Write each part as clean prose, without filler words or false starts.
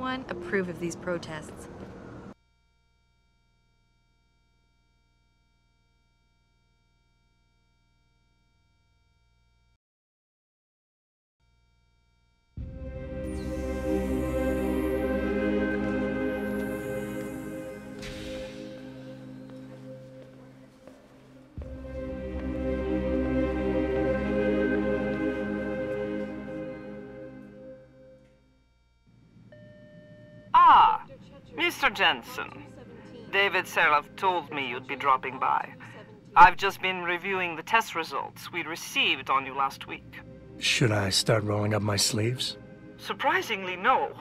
one approve of these protests. Mr. Jensen, David Seraph told me you'd be dropping by. I've just been reviewing the test results we received on you last week. Should I start rolling up my sleeves? Surprisingly, no.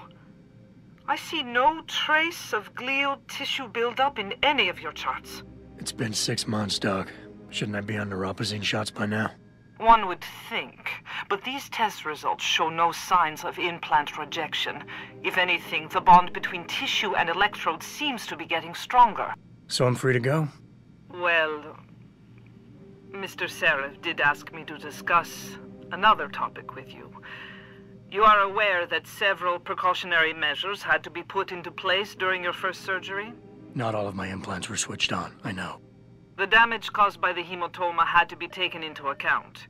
I see no trace of glial tissue buildup in any of your charts. It's been 6 months, Doc. Shouldn't I be on neuropozyne shots by now? One would think, but these test results show no signs of implant rejection. If anything, the bond between tissue and electrodes seems to be getting stronger. So I'm free to go? Well, Mr. Seraph did ask me to discuss another topic with you. You are aware that several precautionary measures had to be put into place during your first surgery? Not all of my implants were switched on, I know. The damage caused by the hematoma had to be taken into account.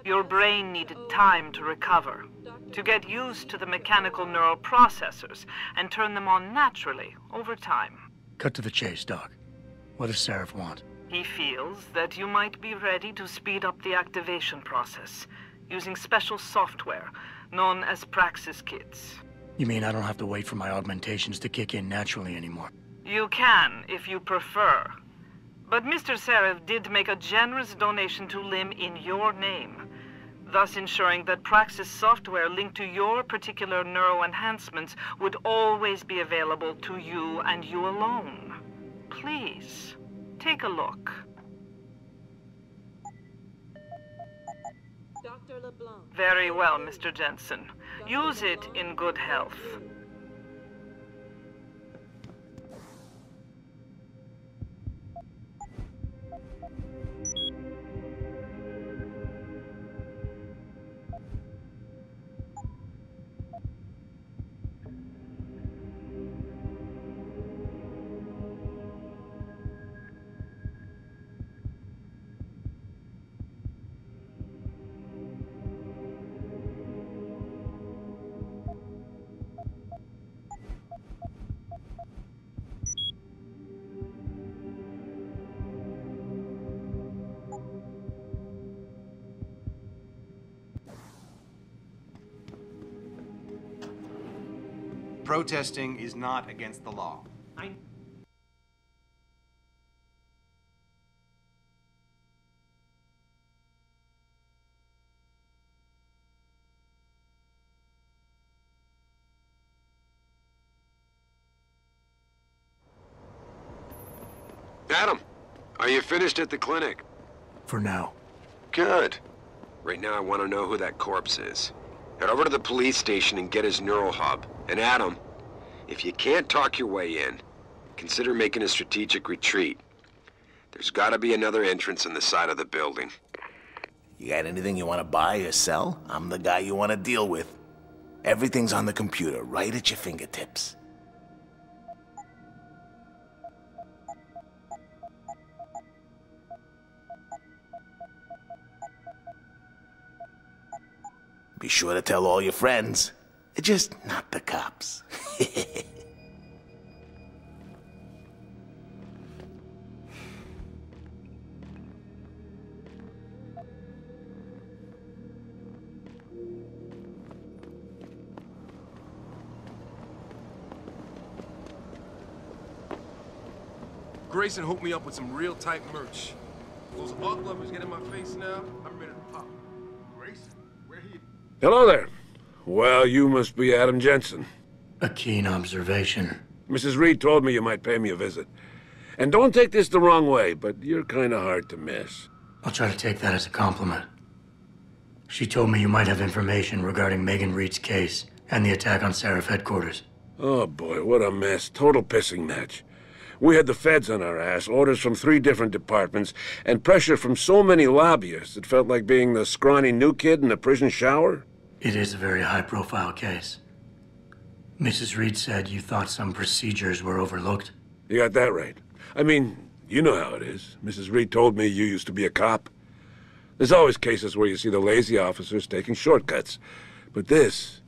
Your brain needed time to recover, to get used to the mechanical neural processors and turn them on naturally over time. Cut to the chase, Doc. What does Seraph want? He feels that you might be ready to speed up the activation process using special software known as Praxis kits. You mean I don't have to wait for my augmentations to kick in naturally anymore? You can, if you prefer. But Mr. Seraph did make a generous donation to LIM in your name, thus ensuring that Praxis software linked to your particular neuroenhancements would always be available to you and you alone. Please, take a look. Dr. LeBlanc. Very well, Mr. Jensen. Use it in good health. Protesting is not against the law. Adam, are you finished at the clinic? For now. Good. Right now I want to know who that corpse is. Head over to the police station and get his neural hub. And Adam, if you can't talk your way in, consider making a strategic retreat. There's gotta be another entrance on the side of the building. You got anything you want to buy or sell? I'm the guy you want to deal with. Everything's on the computer, right at your fingertips. Be sure to tell all your friends. Just not the cops. Grayson hooked me up with some real tight merch. Those art lovers get in my face now, I'm ready to pop. Grayson, where he... Hello there. Well, you must be Adam Jensen. A keen observation. Mrs. Reed told me you might pay me a visit. And don't take this the wrong way, but you're kind of hard to miss. I'll try to take that as a compliment. She told me you might have information regarding Megan Reed's case and the attack on Seraph headquarters. Oh boy, what a mess. Total pissing match. We had the feds on our ass, orders from 3 different departments, and pressure from so many lobbyists it felt like being the scrawny new kid in the prison shower. It is a very high-profile case. Mrs. Reed said you thought some procedures were overlooked. You got that right. I mean, you know how it is. Mrs. Reed told me you used to be a cop. There's always cases where you see the lazy officers taking shortcuts. But this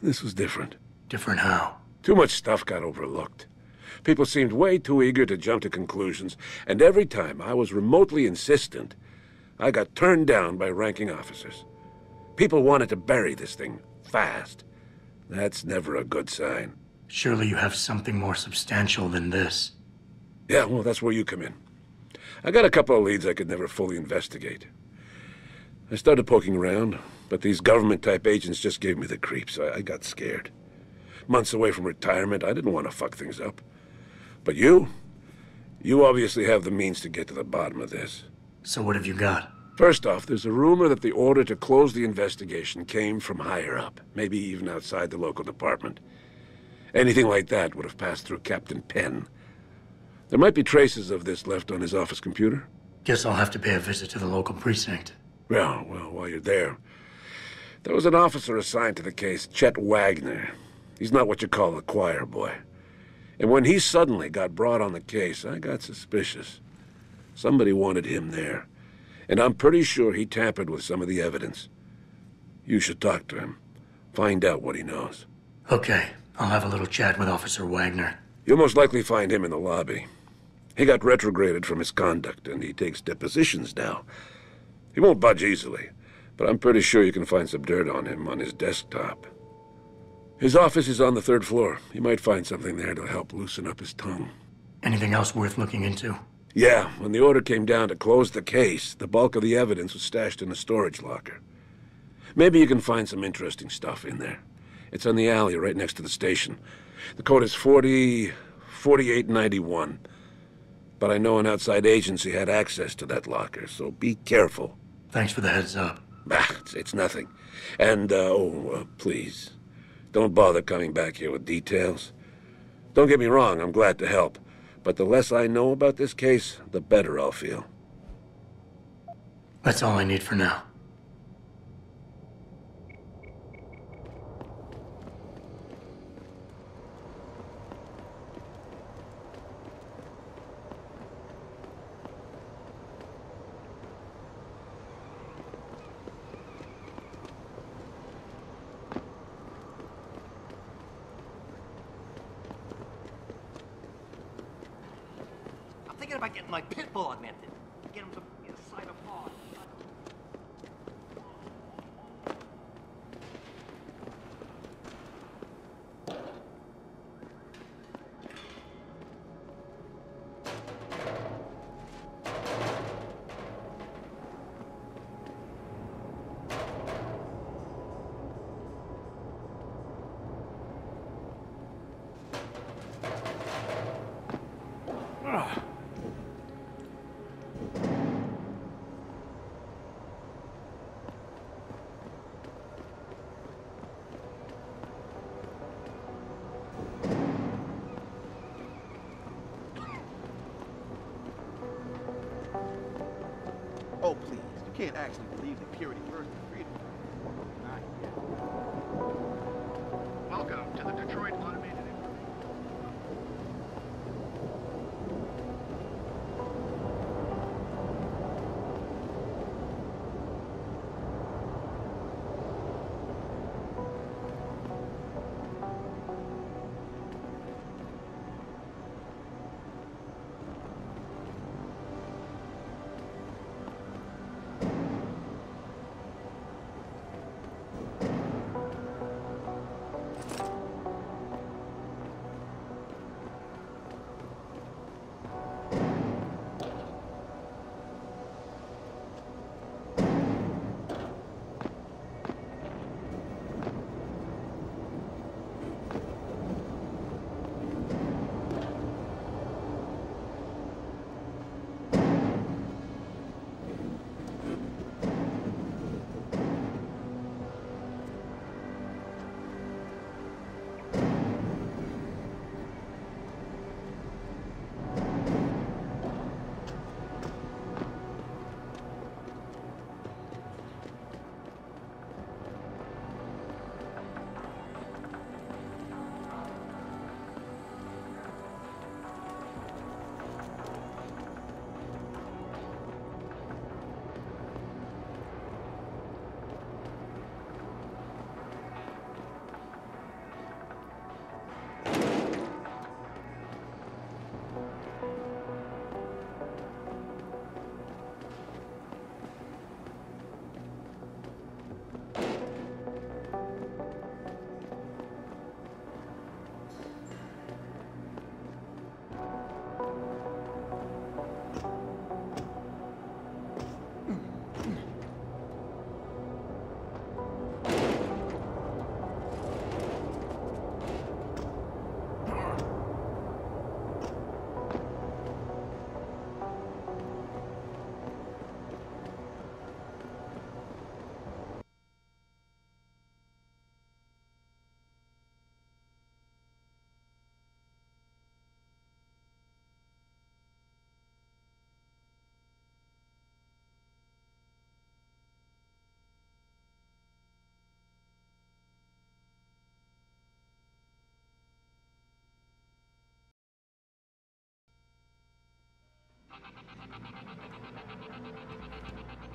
was different. Different how? Too much stuff got overlooked. People seemed way too eager to jump to conclusions, and every time I was remotely insistent, I got turned down by ranking officers. People wanted to bury this thing fast. That's never a good sign. Surely you have something more substantial than this. Yeah, well, that's where you come in. I got a couple of leads I could never fully investigate. I started poking around, but these government-type agents just gave me the creeps. I got scared. Months away from retirement, I didn't want to fuck things up. But you obviously have the means to get to the bottom of this. So what have you got? First off, there's a rumor that the order to close the investigation came from higher up, maybe even outside the local department. Anything like that would have passed through Captain Penn. There might be traces of this left on his office computer. Guess I'll have to pay a visit to the local precinct. Well, while you're there, there was an officer assigned to the case, Chet Wagner. He's not what you call a choir boy. And when he suddenly got brought on the case, I got suspicious. Somebody wanted him there. And I'm pretty sure he tampered with some of the evidence. You should talk to him. Find out what he knows. Okay, I'll have a little chat with Officer Wagner. You'll most likely find him in the lobby. He got retrograded from his conduct, and he takes depositions now. He won't budge easily, but I'm pretty sure you can find some dirt on him on his desktop. His office is on the 3rd floor. You might find something there to help loosen up his tongue. Anything else worth looking into? Yeah, when the order came down to close the case, the bulk of the evidence was stashed in a storage locker. Maybe you can find some interesting stuff in there. It's on the alley right next to the station. The code is 4891. But I know an outside agency had access to that locker, so be careful. Thanks for the heads up. It's nothing. And, please, don't bother coming back here with details. Don't get me wrong, I'm glad to help. But the less I know about this case, the better I'll feel. That's all I need for now. I'm thinking about getting my pit bull augmented. Get him to slide a paw. Oh, please. You can't actually believe that purity first and freedom. Not yet. Welcome to the Detroit Automated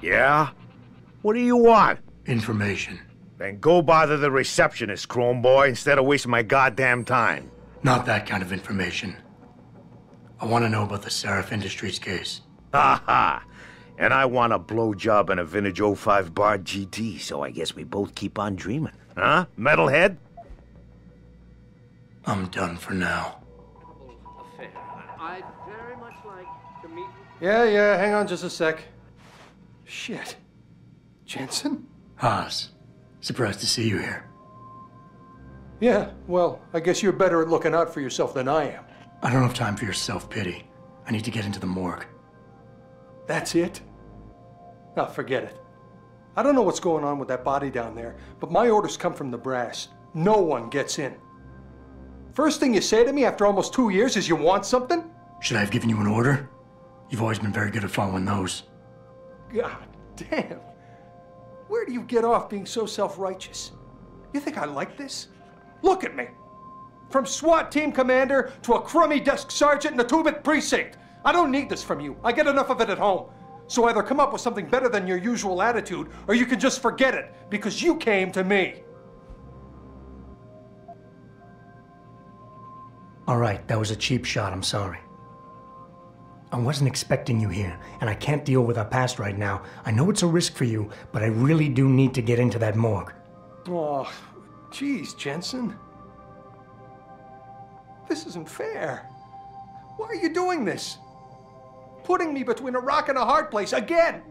Yeah? What do you want? Information. Then go bother the receptionist, Chrome Boy, instead of wasting my goddamn time. Not that kind of information. I want to know about the Seraph Industries case. Ha ha! And I want a blowjob and a vintage '05 bar GT, so I guess we both keep on dreaming. Huh, metalhead? I'm done for now. I'd very much like to meet... Yeah, hang on just a sec. Shit. Jensen? Haas, surprised to see you here. Yeah, well, I guess you're better at looking out for yourself than I am. I don't have time for your self-pity. I need to get into the morgue. That's it? Oh, forget it. I don't know what's going on with that body down there, but my orders come from the brass. No one gets in. First thing you say to me after almost 2 years is you want something? Should I have given you an order? You've always been very good at following those. God damn. Where do you get off being so self-righteous? You think I like this? Look at me. From SWAT team commander to a crummy desk sergeant in the 2-bit precinct. I don't need this from you. I get enough of it at home. So either come up with something better than your usual attitude, or you can just forget it, because you came to me. All right, that was a cheap shot, I'm sorry. I wasn't expecting you here, and I can't deal with our past right now. I know it's a risk for you, but I really do need to get into that morgue. Oh, geez, Jensen. This isn't fair. Why are you doing this? Putting me between a rock and a hard place again.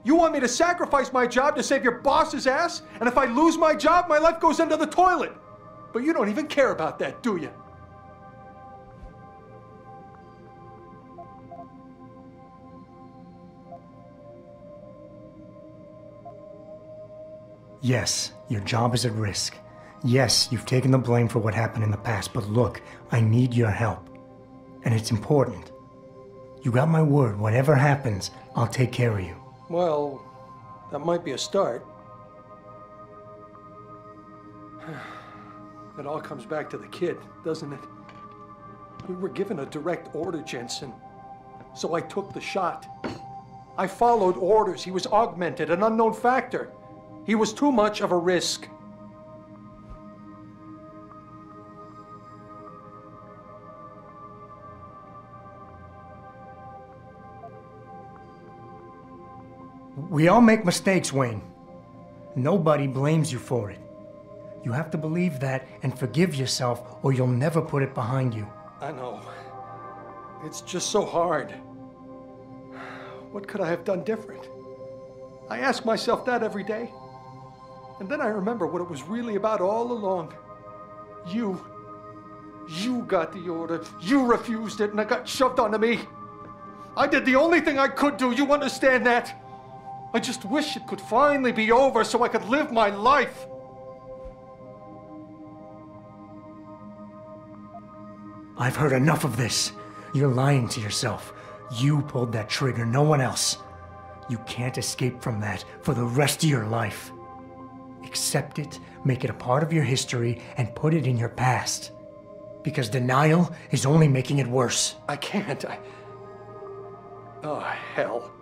You want me to sacrifice my job to save your boss's ass? And if I lose my job, my life goes into the toilet. But you don't even care about that, do you? Yes, your job is at risk. Yes, you've taken the blame for what happened in the past, but look, I need your help. And it's important. You got my word, whatever happens, I'll take care of you. Well, that might be a start. It all comes back to the kid, doesn't it? We were given a direct order, Jensen. So I took the shot. I followed orders. He was augmented, an unknown factor. He was too much of a risk. We all make mistakes, Wayne. Nobody blames you for it. You have to believe that and forgive yourself, or you'll never put it behind you. I know. It's just so hard. What could I have done different? I ask myself that every day. And then I remember what it was really about all along. You. You got the order. You refused it, and it got shoved onto me. I did the only thing I could do. You understand that? I just wish it could finally be over so I could live my life. I've heard enough of this. You're lying to yourself. You pulled that trigger, no one else. You can't escape from that for the rest of your life. Accept it, make it a part of your history, and put it in your past. Because denial is only making it worse. I can't. Oh, hell.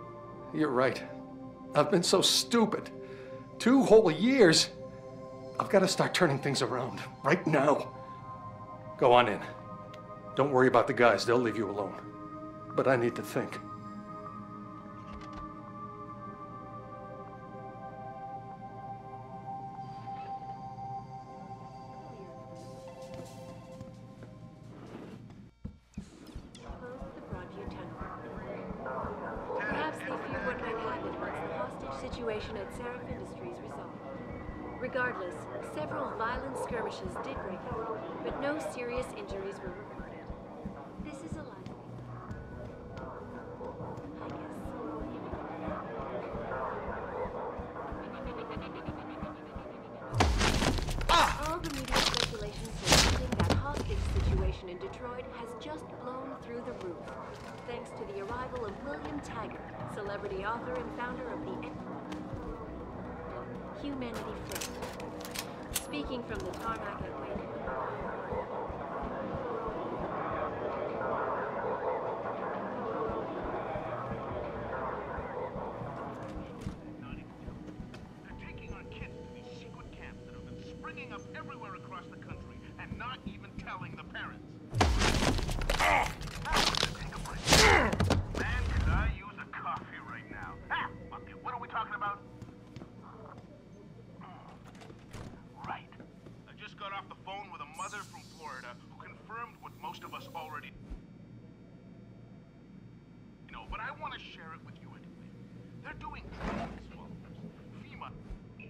You're right. I've been so stupid. 2 whole years. I've got to start turning things around. Right now. Go on in. Don't worry about the guys. They'll leave you alone. But I need to think. Situation at Seraph Industries resolved. Regardless, several violent skirmishes did break out, but no serious injuries were reported. This is a life. All the media speculation surrounding that hostage situation in Detroit has just blown through the roof, thanks to the arrival of William Taggart, celebrity author and founder of the Humanity First. Speaking from the tarmac at Wayne. springing up everywhere across the country and not even telling the parents. Take a break. Man, could I use a coffee right now? Ah, okay, what are we talking about? Right. I just got off the phone with a mother from Florida who confirmed what most of us already know, but I want to share it with you anyway. They're doing drone swallows. FEMA is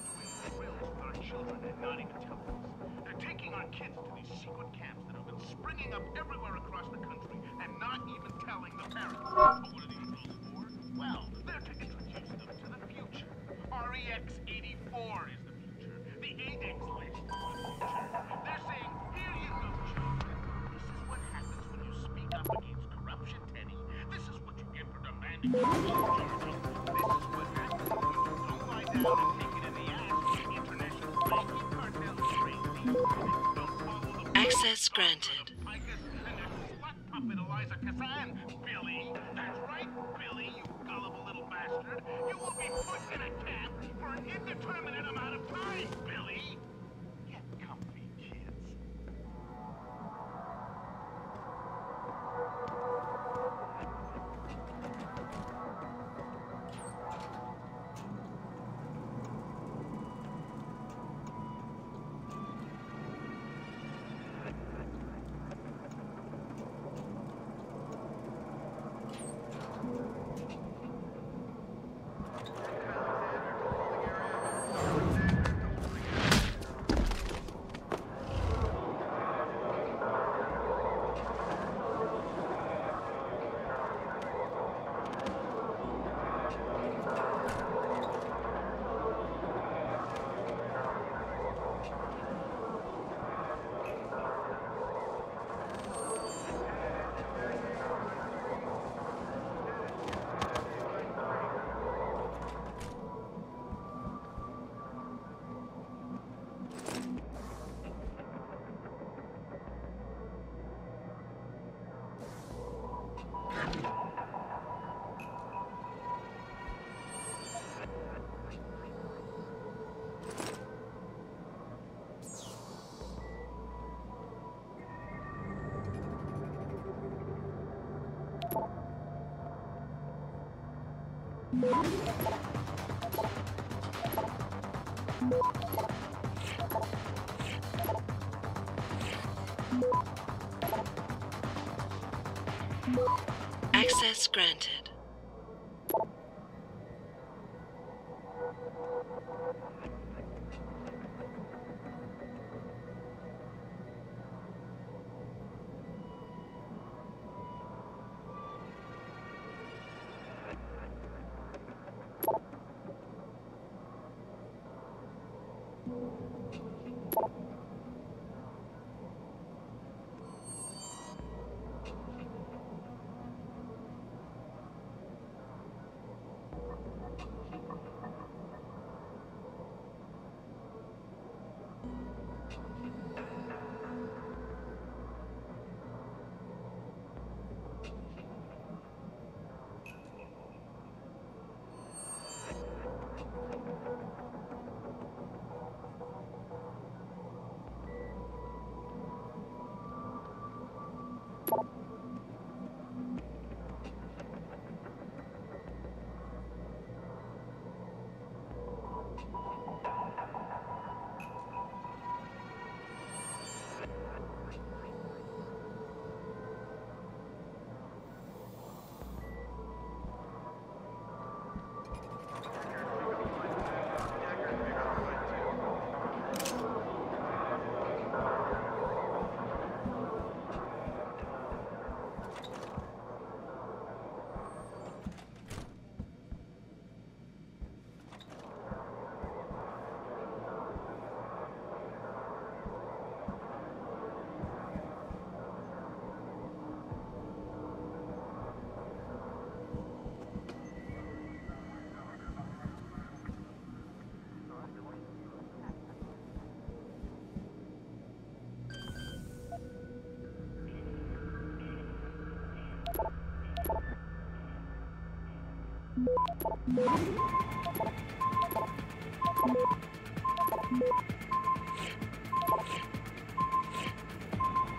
doing drills with our children and not even telling us. They're taking our kids to these secret camps that have been springing up everywhere across the country and not even telling the parents. But what are these drills for? Well, they're to introduce them to the future. REX-84 is the future. The ADEX list is the future. They're saying, here you go, children. This is what happens when you speak up against corruption, Teddy. This is what you get for demanding your own charging. This is what happens when you don't lie down and take it in the ass. International banking cartels train these critics don't follow the Access granted. and their slut puppet Eliza Kazan. Billy, that's right, Billy, you gullible little bastard. You will be put in a camp for an indeterminate amount of time, Billy. Get comfy, kids. Access granted.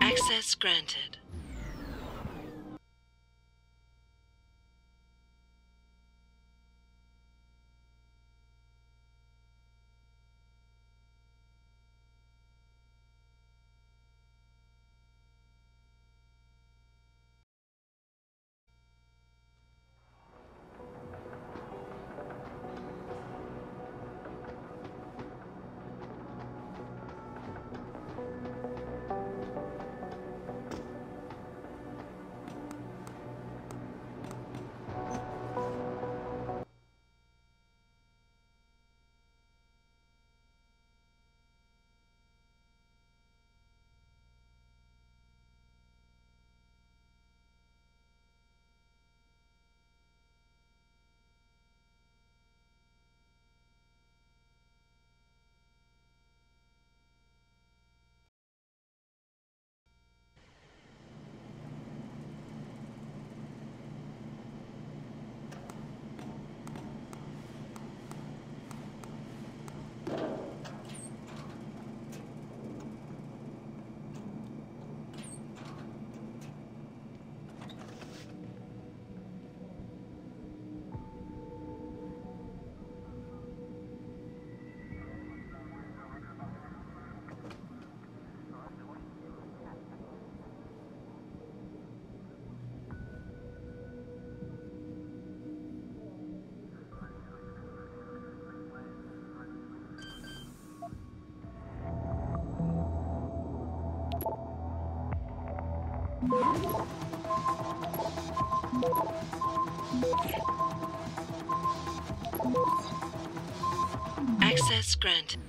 Access granted. Access granted.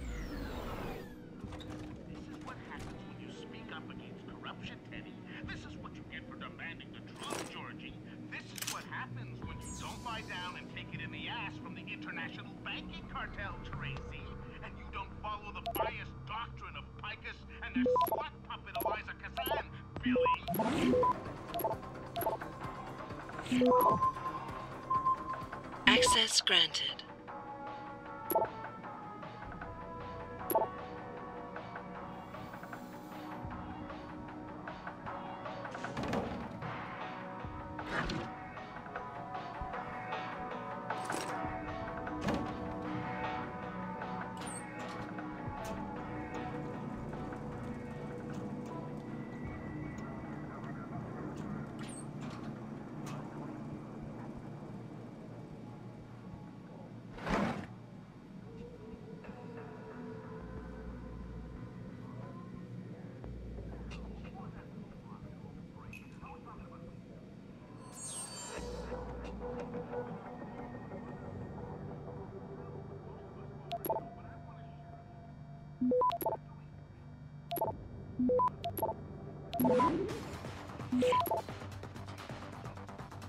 This is what happens when you speak up against corruption, Teddy. This is what you get for demanding the truth, Georgie. This is what happens when you don't lie down and take it in the ass from the international banking cartel, Tracy. And you don't follow the biased doctrine of Picus and their slut puppet Eliza Kazan, Billy. Access granted.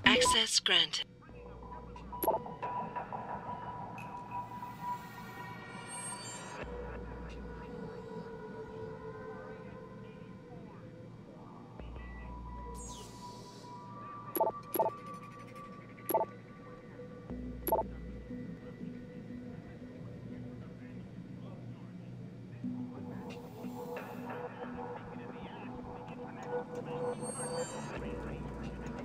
Access granted.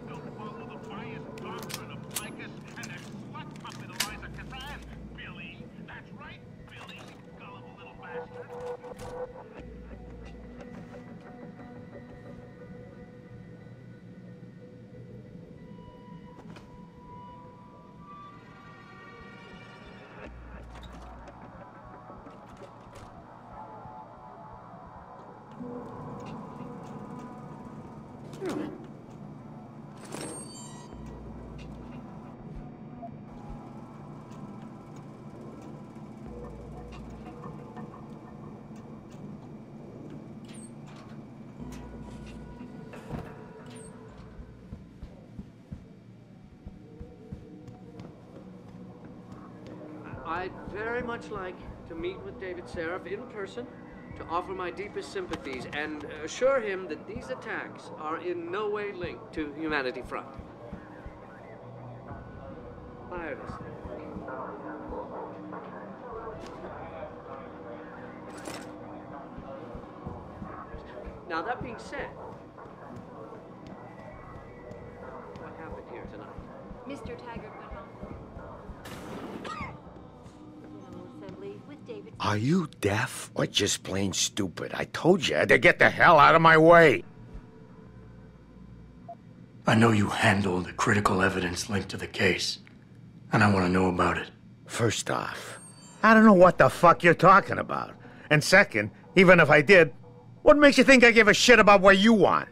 Don't follow the biased doctrine of Picus and their slut puppet Eliza Kazan, Billy. That's right, Billy, you gullible little bastard. I'd very much like to meet with David Seraph in person to offer my deepest sympathies and assure him that these attacks are in no way linked to Humanity Front. Iris. Now, that being said, what happened here tonight? Mr. Taggart went home. General Assembly with David. Are you deaf or just plain stupid? I told you to get the hell out of my way. I know you handled critical evidence linked to the case, and I want to know about it. First off, I don't know what the fuck you're talking about. And second, even if I did, what makes you think I give a shit about what you want?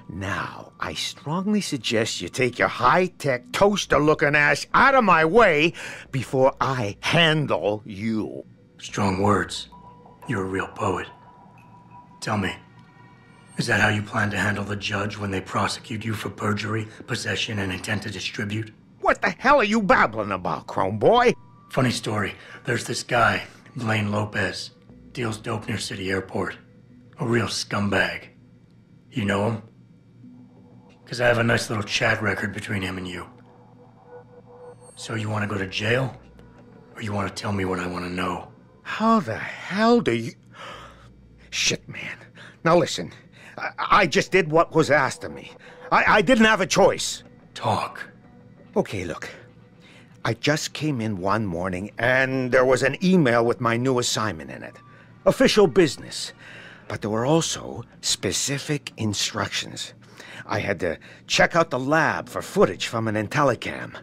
Now, I strongly suggest you take your high-tech, toaster-looking ass out of my way before I handle you. Strong words. You're a real poet. Tell me, is that how you plan to handle the judge when they prosecute you for perjury, possession, and intent to distribute? What the hell are you babbling about, Chrome Boy? Funny story. There's this guy, Blaine Lopez, deals dope near City Airport. A real scumbag. You know him? Because I have a nice little chat record between him and you. So you want to go to jail? Or you want to tell me what I want to know? How the hell do you... Shit, man. Now listen, I just did what was asked of me. I didn't have a choice. Talk. Okay, look. I just came in one morning and there was an email with my new assignment in it. Official business. But there were also specific instructions. I had to check out the lab for footage from an IntelliCam.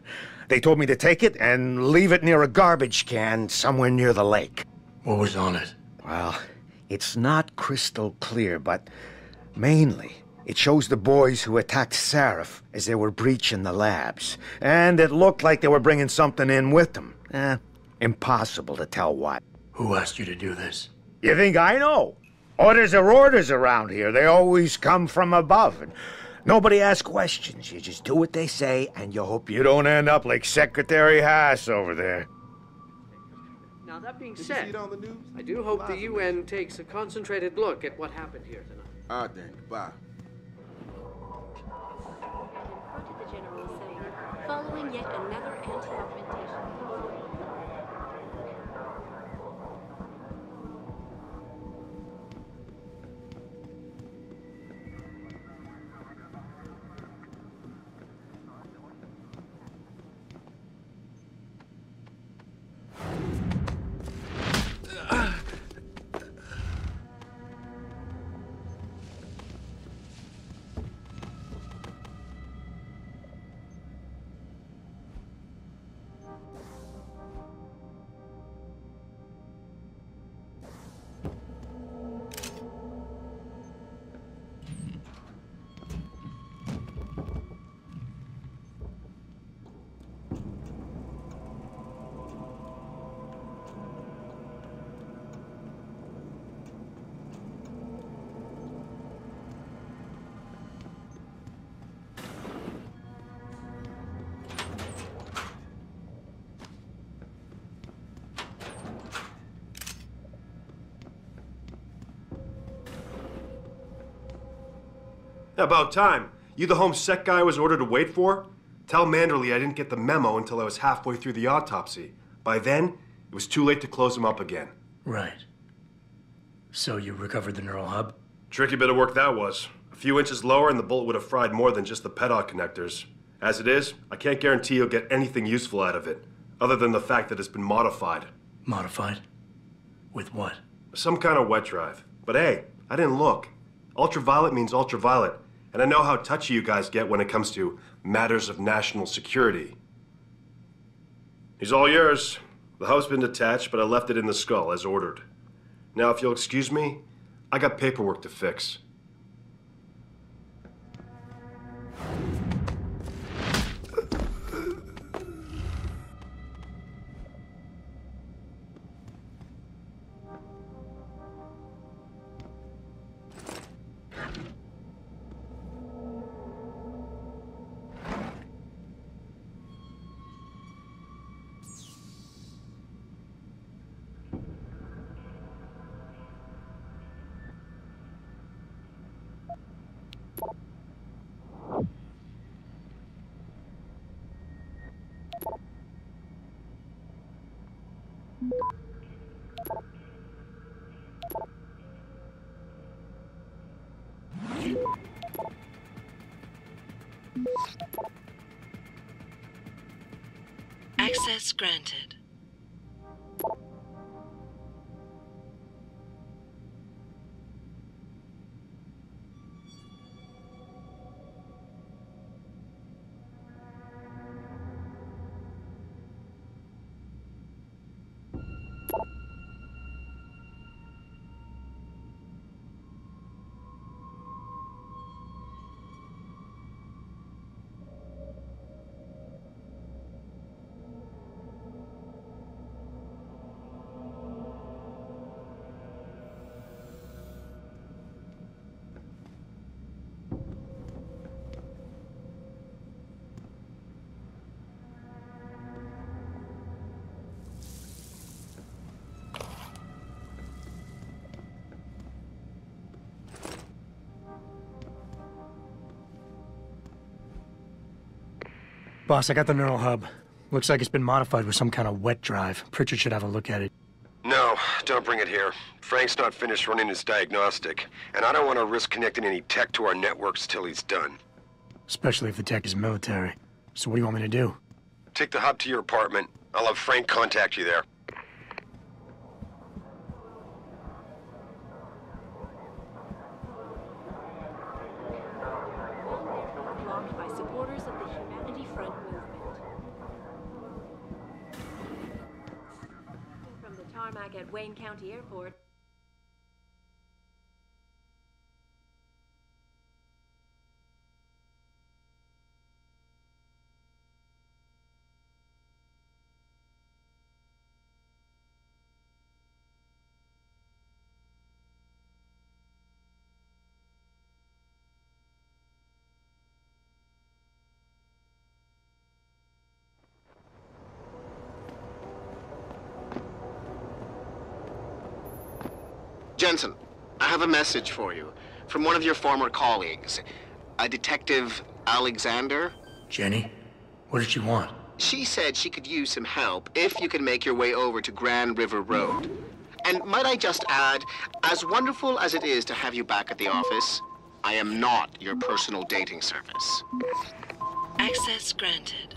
They told me to take it and leave it near a garbage can somewhere near the lake. What was on it? Well, it's not crystal clear, but mainly it shows the boys who attacked Sarif as they were breaching the labs. And it looked like they were bringing something in with them. Impossible to tell what. Who asked you to do this? You think I know? Orders are orders around here. They always come from above. And nobody asks questions. You just do what they say, and you hope you don't end up like Secretary Haas over there. Now, that being Did you said, see it on the news? I do hope the UN takes a concentrated look at what happened here tonight. All right, then. Goodbye. And in front of the General Assembly, following yet another anti-augmentation. About time. You the home sec guy I was ordered to wait for? Tell Manderley I didn't get the memo until I was halfway through the autopsy. By then, it was too late to close him up again. Right. So you recovered the neural hub? Tricky bit of work that was. A few inches lower and the bullet would have fried more than just the pedal connectors. As it is, I can't guarantee you'll get anything useful out of it, other than the fact that it's been modified. Modified? With what? Some kind of wet drive. But hey, I didn't look. Ultraviolet means ultraviolet, and I know how touchy you guys get when it comes to matters of national security. He's all yours. The hub's been detached, but I left it in the skull, as ordered. Now, if you'll excuse me, I got paperwork to fix. Access granted. Boss, I got the neural hub. Looks like it's been modified with some kind of wet drive. Pritchard should have a look at it. No, don't bring it here. Frank's not finished running his diagnostic, and I don't want to risk connecting any tech to our networks till he's done. Especially if the tech is military. So what do you want me to do? Take the hub to your apartment. I'll have Frank contact you there. Blocked by supporters of the Humanity Front movement. From the tarmac at Wayne County Airport. Jensen, I have a message for you from one of your former colleagues, a Detective Alexander. Jenny? What did she want? She said she could use some help if you can make your way over to Grand River Road. And might I just add, as wonderful as it is to have you back at the office, I am not your personal dating service. Access granted.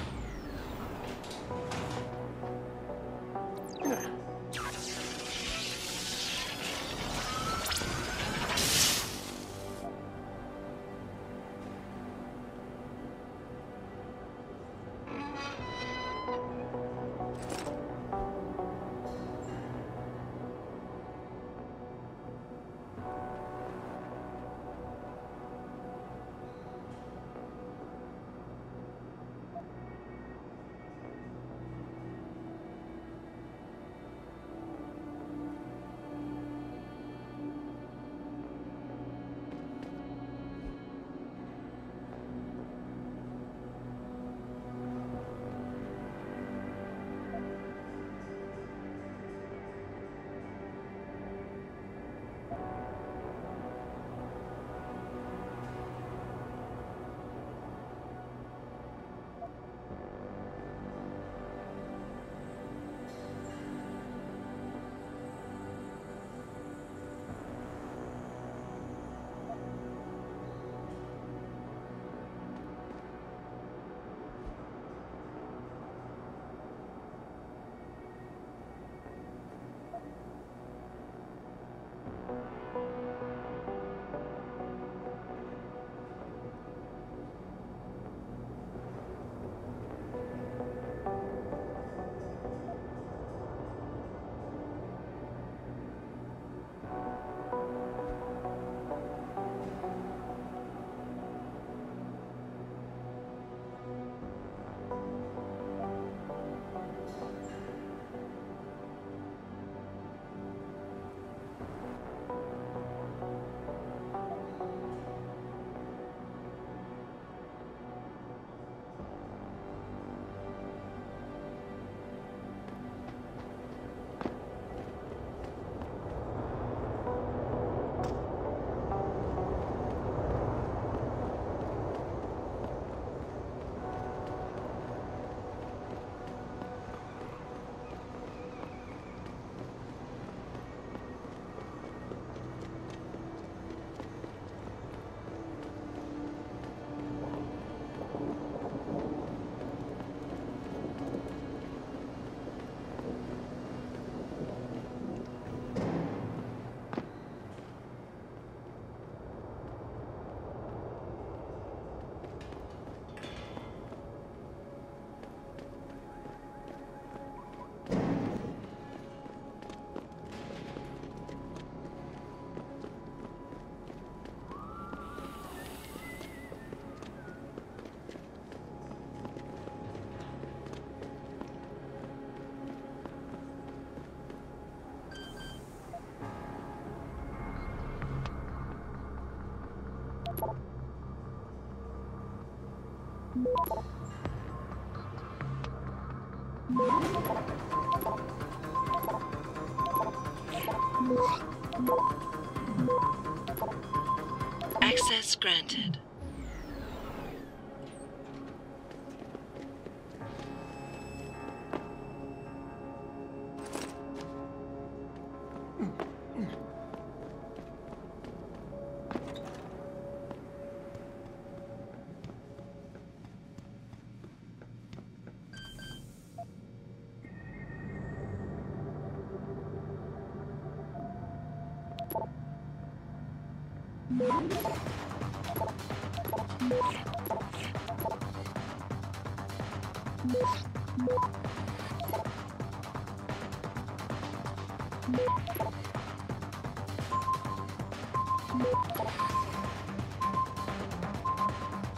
Access granted.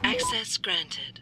Access granted.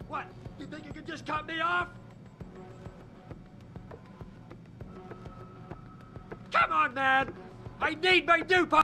What? You think you can just cut me off? Come on, man! I need my D.P.D.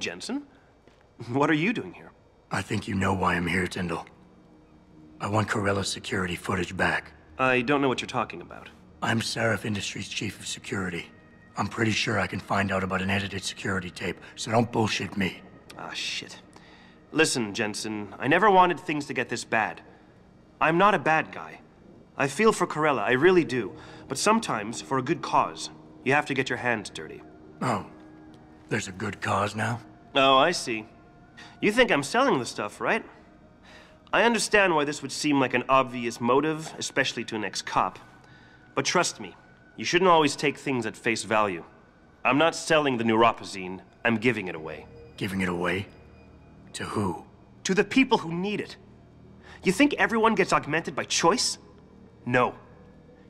Jensen? What are you doing here? I think you know why I'm here, Tyndall. I want Corella's security footage back. I don't know what you're talking about. I'm Seraph Industries' chief of security. I'm pretty sure I can find out about an edited security tape, so don't bullshit me. Ah, shit. Listen, Jensen, I never wanted things to get this bad. I'm not a bad guy. I feel for Corella, I really do. But sometimes, for a good cause, you have to get your hands dirty. Oh, there's a good cause now? Oh, I see. You think I'm selling the stuff, right? I understand why this would seem like an obvious motive, especially to an ex-cop. But trust me, you shouldn't always take things at face value. I'm not selling the neuropazine, I'm giving it away. Giving it away? To who? To the people who need it. You think everyone gets augmented by choice? No.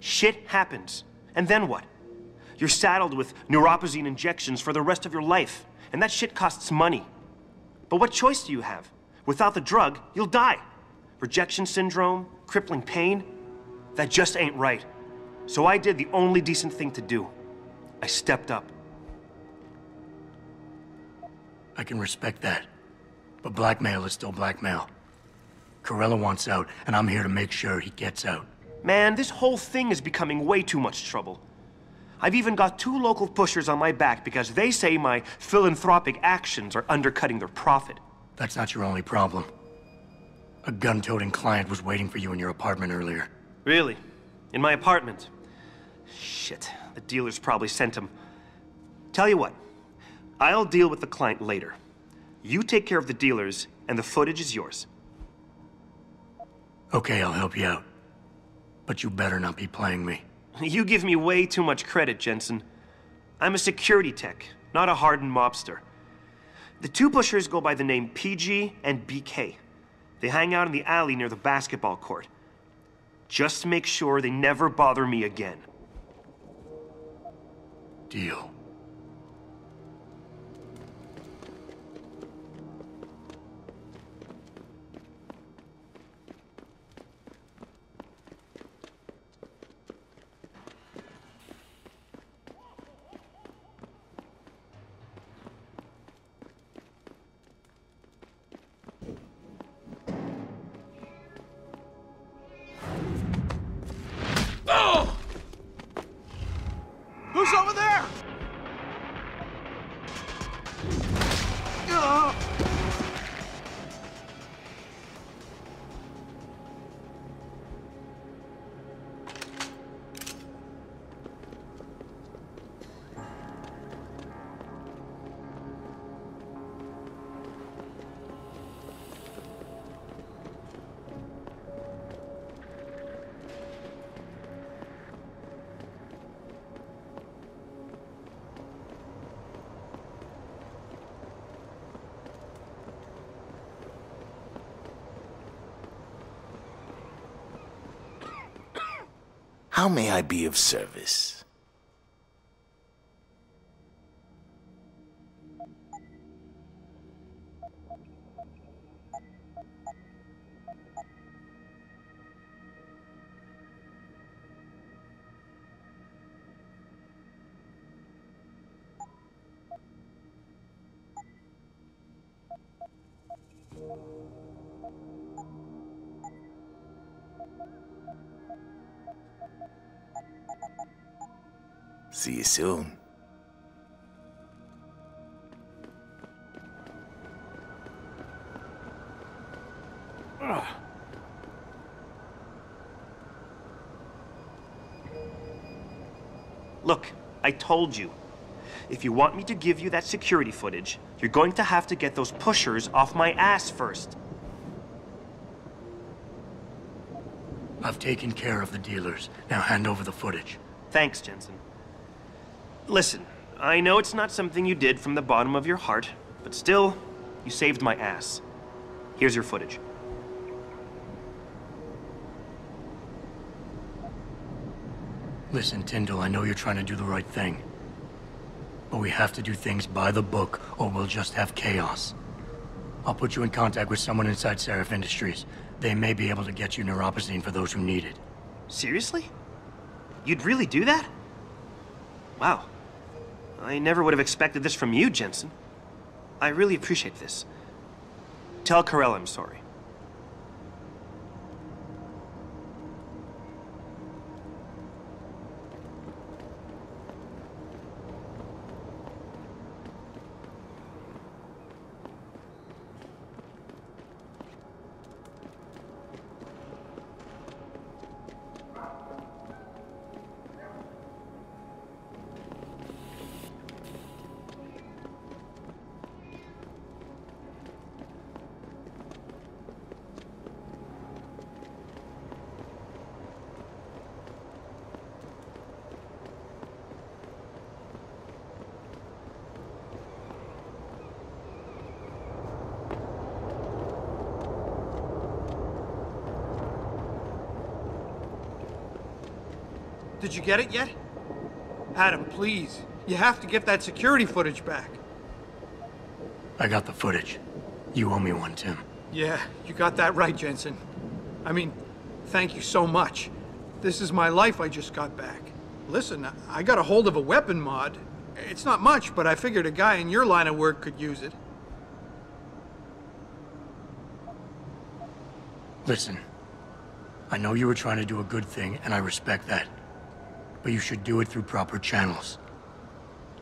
Shit happens. And then what? You're saddled with neuropazine injections for the rest of your life, and that shit costs money. But what choice do you have? Without the drug, you'll die. Rejection syndrome, crippling pain. That just ain't right. So I did the only decent thing to do. I stepped up. I can respect that. But blackmail is still blackmail. Corella wants out, and I'm here to make sure he gets out. Man, this whole thing is becoming way too much trouble. I've even got 2 local pushers on my back because they say my philanthropic actions are undercutting their profit. That's not your only problem. A gun-toting client was waiting for you in your apartment earlier. Really? In my apartment? Shit, the dealers probably sent him. Tell you what, I'll deal with the client later. You take care of the dealers, and the footage is yours. Okay, I'll help you out. But you better not be playing me. You give me way too much credit, Jensen. I'm a security tech, not a hardened mobster. The 2 pushers go by the name PG and BK. They hang out in the alley near the basketball court. Just make sure they never bother me again. Deal. Oh! Who's over there? How may I be of service? See you soon. Look, I told you. If you want me to give you that security footage, you're going to have to get those pushers off my ass first. I've taken care of the dealers. Now hand over the footage. Thanks, Jensen. Listen, I know it's not something you did from the bottom of your heart, but still, you saved my ass. Here's your footage. Listen, Tyndall, I know you're trying to do the right thing. But we have to do things by the book, or we'll just have chaos. I'll put you in contact with someone inside Seraph Industries. They may be able to get you neuropazine for those who need it. Seriously? You'd really do that? Wow. I never would have expected this from you, Jensen. I really appreciate this. Tell Carell I'm sorry. Did you get it yet? Adam, please. You have to get that security footage back. I got the footage. You owe me one, Tim. Yeah, you got that right, Jensen. I mean, thank you so much. This is my life I just got back. Listen, I got a hold of a weapon mod. It's not much, but I figured a guy in your line of work could use it. Listen, I know you were trying to do a good thing, and I respect that. But you should do it through proper channels.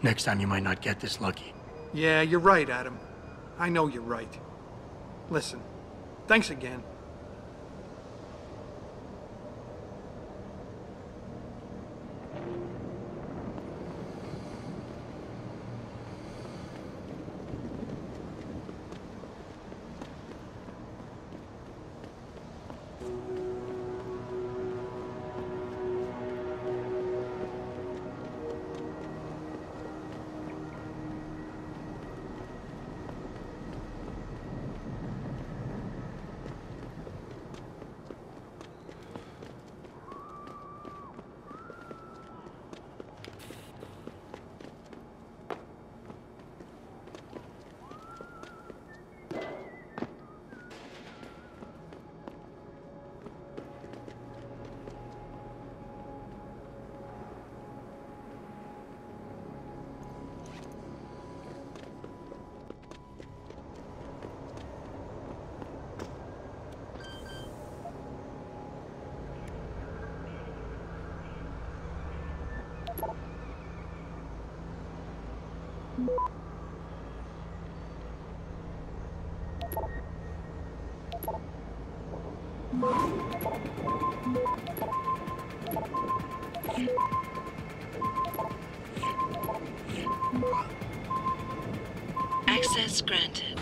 Next time you might not get this lucky. Yeah, you're right, Adam. I know you're right. Listen, thanks again. Access granted.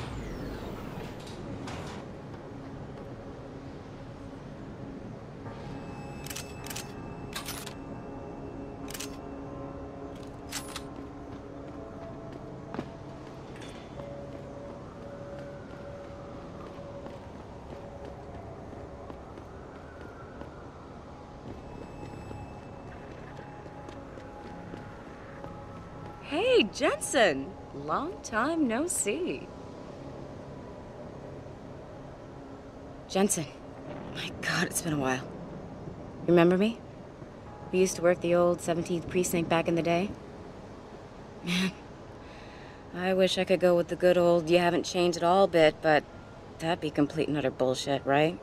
Hey, Jensen! Long time no see. Jensen. My God, it's been a while. Remember me? We used to work the old 17th precinct back in the day. Man, I wish I could go with the good old you haven't changed at all bit, but that'd be complete and utter bullshit, right?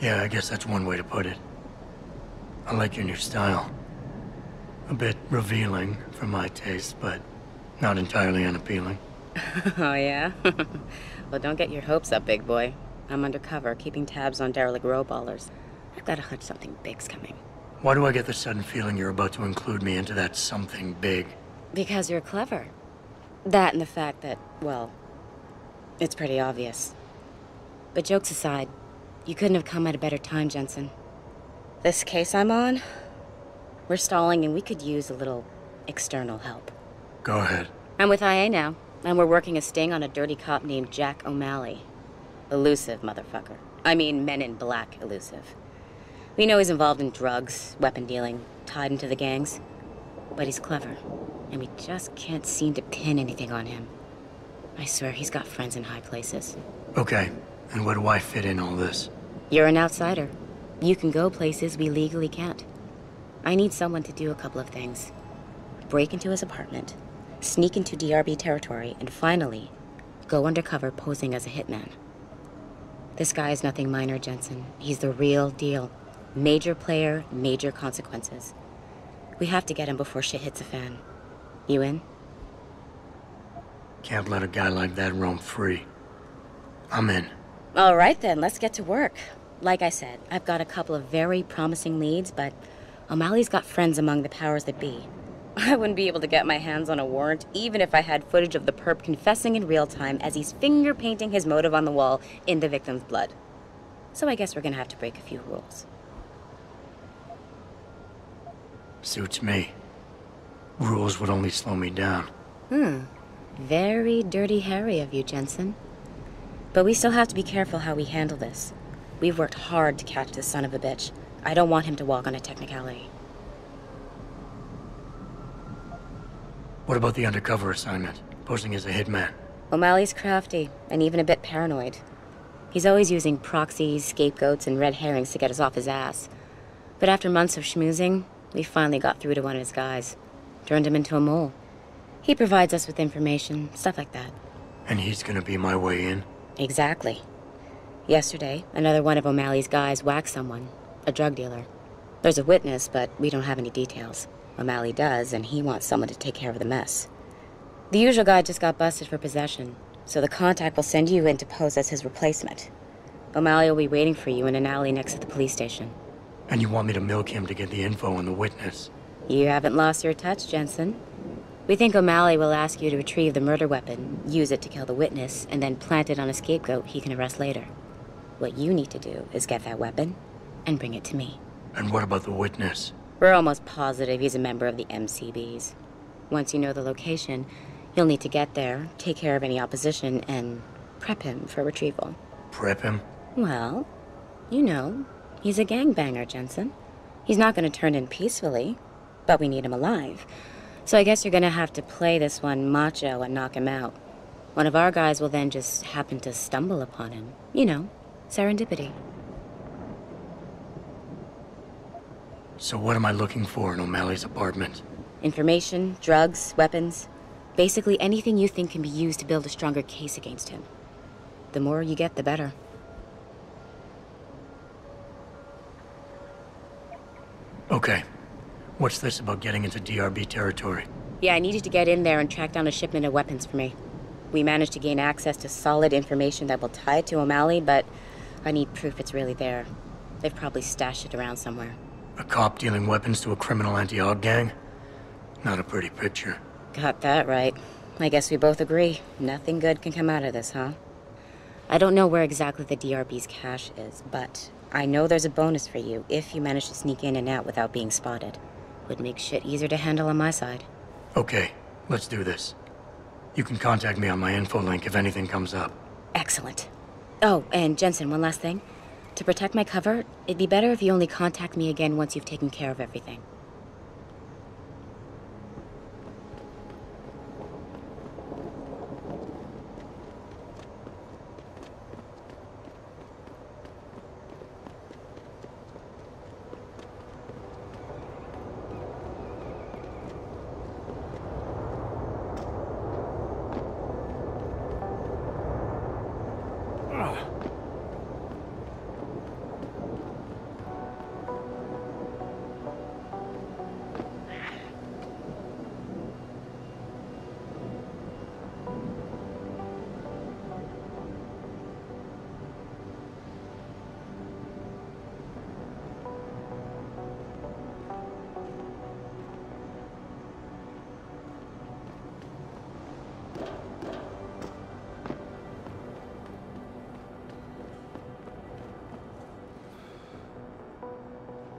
Yeah, I guess that's one way to put it. I like your new style. A bit revealing for my taste, but not entirely unappealing. Oh, yeah? Well, don't get your hopes up, big boy. I'm undercover, keeping tabs on derelict row-ballers. I've got a hunch something big's coming. Why do I get the sudden feeling you're about to include me into that something big? Because you're clever. That and the fact that, well, it's pretty obvious. But jokes aside, you couldn't have come at a better time, Jensen. This case I'm on, we're stalling and we could use a little external help. Go ahead. I'm with IA now, and we're working a sting on a dirty cop named Jack O'Malley. Elusive motherfucker. I mean, Men in Black elusive. We know he's involved in drugs, weapon dealing, tied into the gangs. But he's clever, and we just can't seem to pin anything on him. I swear he's got friends in high places. Okay, and where do I fit in all this? You're an outsider. You can go places we legally can't. I need someone to do a couple of things. Break into his apartment, sneak into DRB territory, and finally, go undercover posing as a hitman. This guy is nothing minor, Jensen. He's the real deal. Major player, major consequences. We have to get him before shit hits the fan. You in? Can't let a guy like that roam free. I'm in. All right then, let's get to work. Like I said, I've got a couple of very promising leads, but O'Malley's got friends among the powers that be. I wouldn't be able to get my hands on a warrant, even if I had footage of the perp confessing in real time as he's finger-painting his motive on the wall in the victim's blood. So I guess we're gonna have to break a few rules. Suits me. Rules would only slow me down. Very Dirty Harry of you, Jensen. But we still have to be careful how we handle this. We've worked hard to catch this son of a bitch. I don't want him to walk on a technicality. What about the undercover assignment? Posing as a hitman? O'Malley's crafty, and even a bit paranoid. He's always using proxies, scapegoats, and red herrings to get us off his ass. But after months of schmoozing, we finally got through to one of his guys. Turned him into a mole. He provides us with information, stuff like that. And he's gonna be my way in? Exactly. Yesterday, another one of O'Malley's guys whacked someone, a drug dealer. There's a witness, but we don't have any details. O'Malley does, and he wants someone to take care of the mess. The usual guy just got busted for possession, so the contact will send you in to pose as his replacement. O'Malley will be waiting for you in an alley next to the police station. And you want me to milk him to get the info on the witness? You haven't lost your touch, Jensen. We think O'Malley will ask you to retrieve the murder weapon, use it to kill the witness, and then plant it on a scapegoat he can arrest later. What you need to do is get that weapon and bring it to me. And what about the witness? We're almost positive he's a member of the MCBs. Once you know the location, you'll need to get there, take care of any opposition, and prep him for retrieval. Prep him? Well, you know, he's a gangbanger, Jensen. He's not going to turn in peacefully, but we need him alive. So I guess you're going to have to play this one macho and knock him out. One of our guys will then just happen to stumble upon him. You know, serendipity. So what am I looking for in O'Malley's apartment? Information, drugs, weapons. Basically anything you think can be used to build a stronger case against him. The more you get, the better. Okay. What's this about getting into DRB territory? Yeah, I needed to get in there and track down a shipment of weapons for me. We managed to gain access to solid information that will tie it to O'Malley, but I need proof it's really there. They've probably stashed it around somewhere. A cop dealing weapons to a criminal anti-Aug gang? Not a pretty picture. Got that right. I guess we both agree. Nothing good can come out of this, huh? I don't know where exactly the DRB's cache is, but I know there's a bonus for you if you manage to sneak in and out without being spotted. Would make shit easier to handle on my side. Okay, let's do this. You can contact me on my info link if anything comes up. Excellent. Oh, and Jensen, one last thing. To protect my cover, it'd be better if you only contact me again once you've taken care of everything.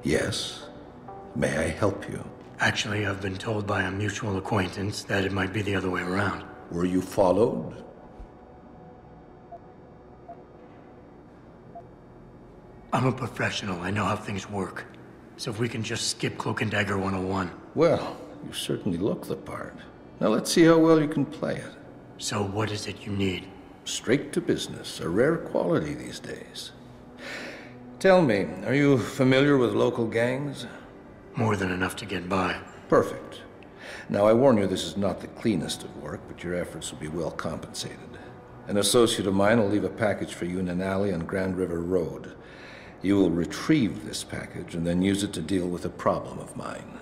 Yes. May I help you? Actually, I've been told by a mutual acquaintance that it might be the other way around. Were you followed? I'm a professional. I know how things work. So if we can just skip Cloak and Dagger 101. Well, you certainly look the part. Now let's see how well you can play it. So what is it you need? Straight to business, a rare quality these days. Tell me, are you familiar with local gangs? More than enough to get by. Perfect. Now I warn you, this is not the cleanest of work, but your efforts will be well compensated. An associate of mine will leave a package for you in an alley on Grand River Road. You will retrieve this package and then use it to deal with a problem of mine.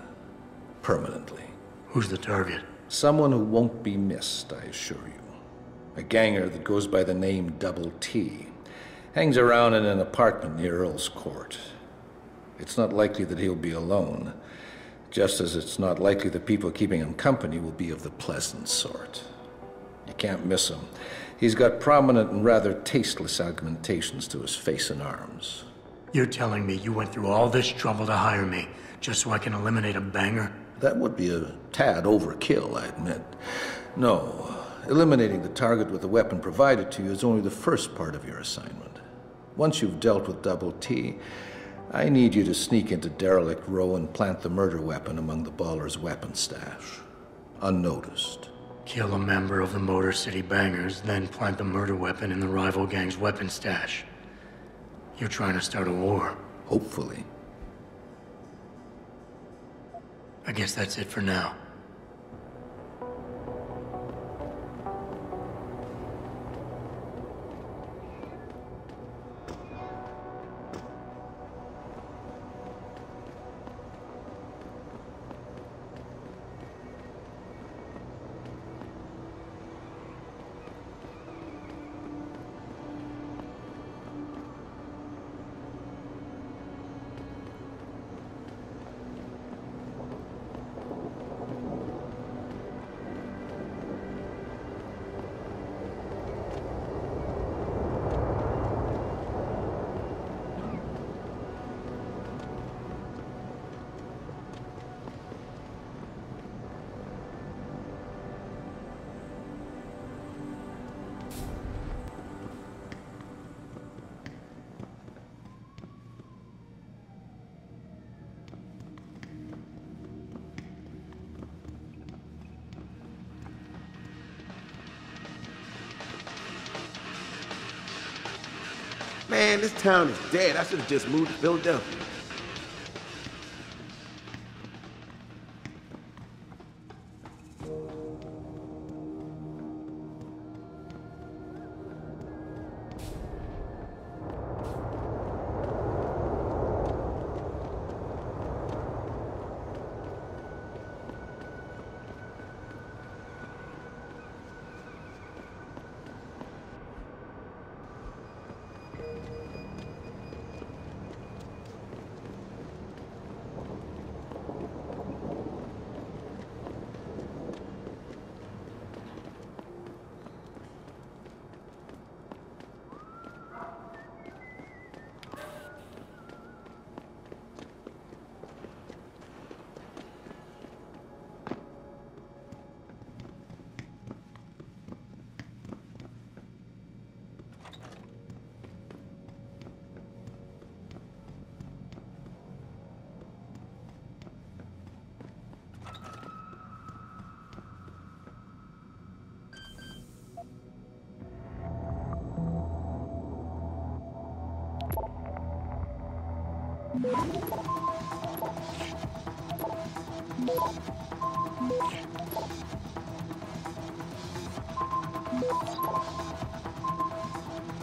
Permanently. Who's the target? Someone who won't be missed, I assure you. A ganger that goes by the name D.P.D. Hangs around in an apartment near Earl's Court. It's not likely that he'll be alone, just as it's not likely the people keeping him company will be of the pleasant sort. You can't miss him. He's got prominent and rather tasteless augmentations to his face and arms. You're telling me you went through all this trouble to hire me, just so I can eliminate a banger? That would be a tad overkill, I admit. No, eliminating the target with the weapon provided to you is only the first part of your assignment. Once you've dealt with D.P.D, I need you to sneak into Derelict Row and plant the murder weapon among the Baller's weapon stash. Unnoticed. Kill a member of the Motor City Bangers, then plant the murder weapon in the rival gang's weapon stash. You're trying to start a war. Hopefully. I guess that's it for now. Man, this town is dead. I should have just moved to Philadelphia.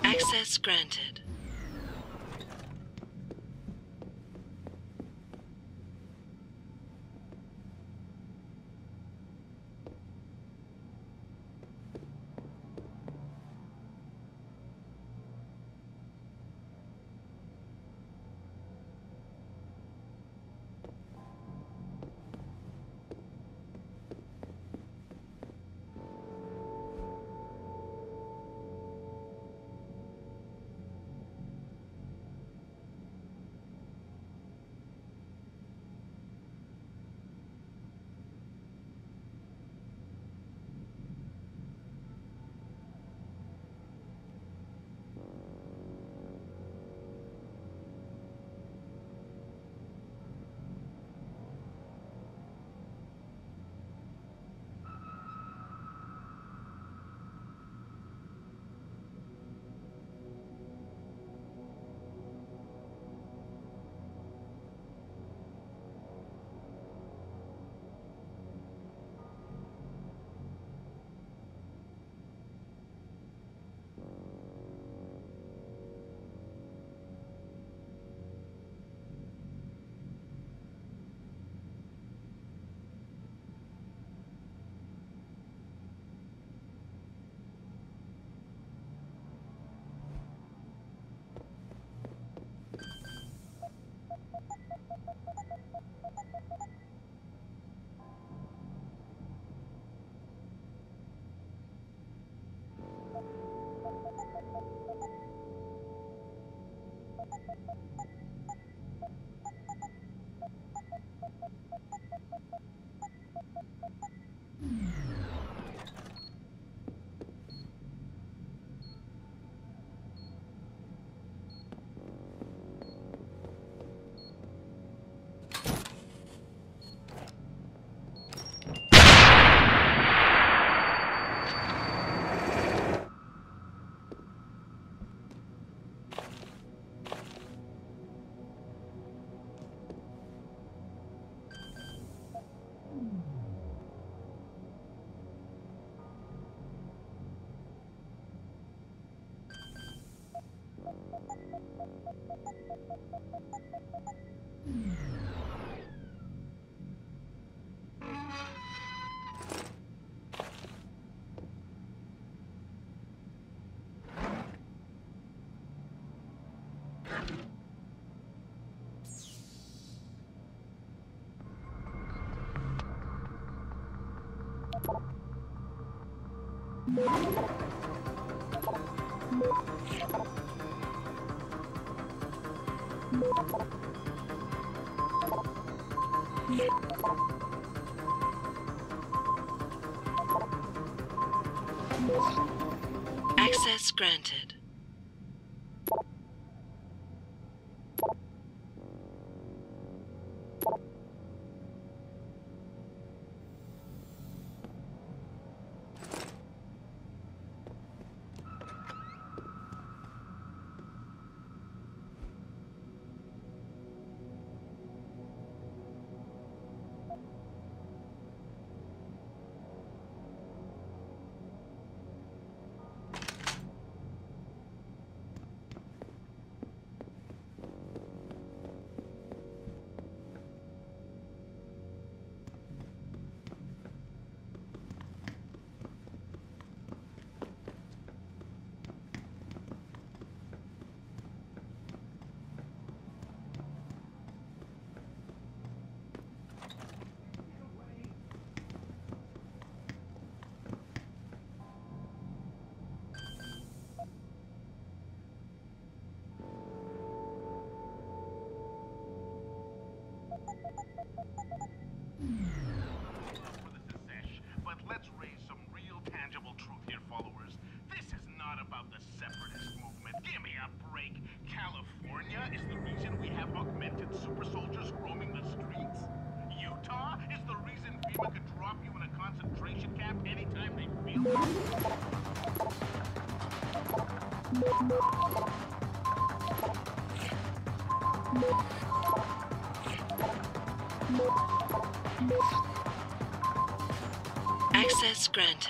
Access granted. Access granted. But let's raise some real tangible truth here, followers. This is not about the separatist movement. Give me a break. California is the reason we have augmented super soldiers roaming the streets. Utah is the reason FEMA could drop you in a concentration camp anytime they feel it. Access granted.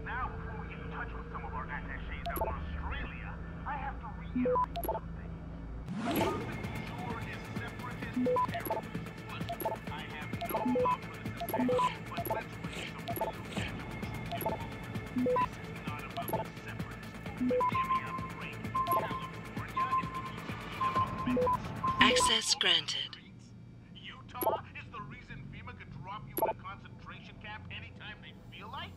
Now, before we get in touch with some of our attachés out in Australia, I have to reiterate some things. Sure is separatist terrorism. Listen, I have no love for the secession, but let's raise some real tangible truth here, folks. This is not about the separatist movement. Give me a break. California is the easy of momentum. Access granted. Utah is the reason FEMA could drop you in a concentration camp anytime they feel like?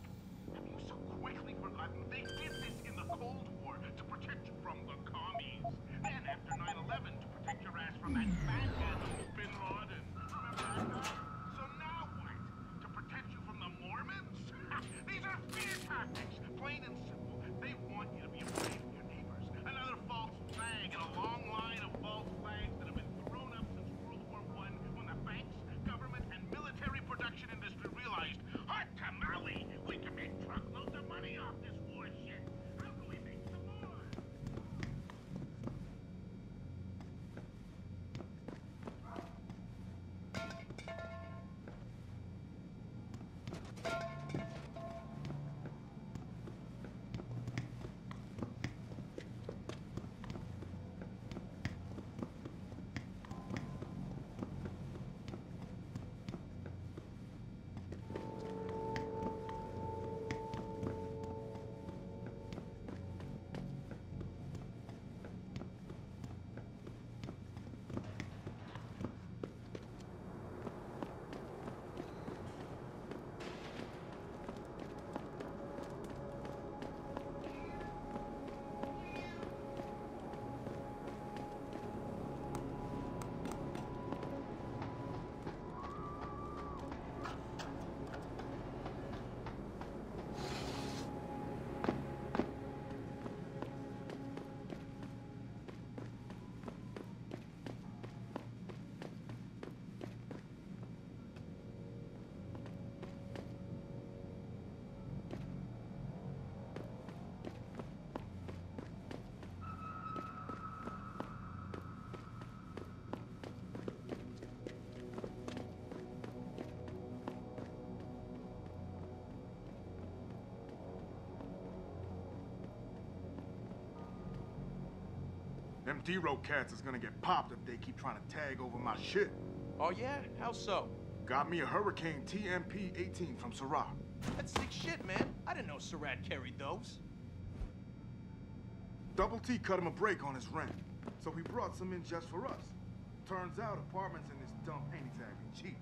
Have you so quickly forgotten they did this in the Cold War to protect you from the commies? Then after 9/11 to protect your ass from that fat animal Bin Laden. Remember that guy? So now what? To protect you from the Mormons? These are fear tactics, plain and simple. They want you to be afraid of your neighbors. Another false flag in a long line of false flags that have been thrown up since World War I when the banks, government, and military production industry realized, hot tamale, we can make truckloads of money off this war shit. How can we make some more? Them D-Row cats is gonna get popped if they keep trying to tag over my shit. Oh yeah? How so? Got me a Hurricane TMP-18 from Syrah. That's sick shit, man. I didn't know Surratt carried those. Double T cut him a break on his rent, so he brought some in just for us. Turns out apartments in this dump ain't exactly cheap.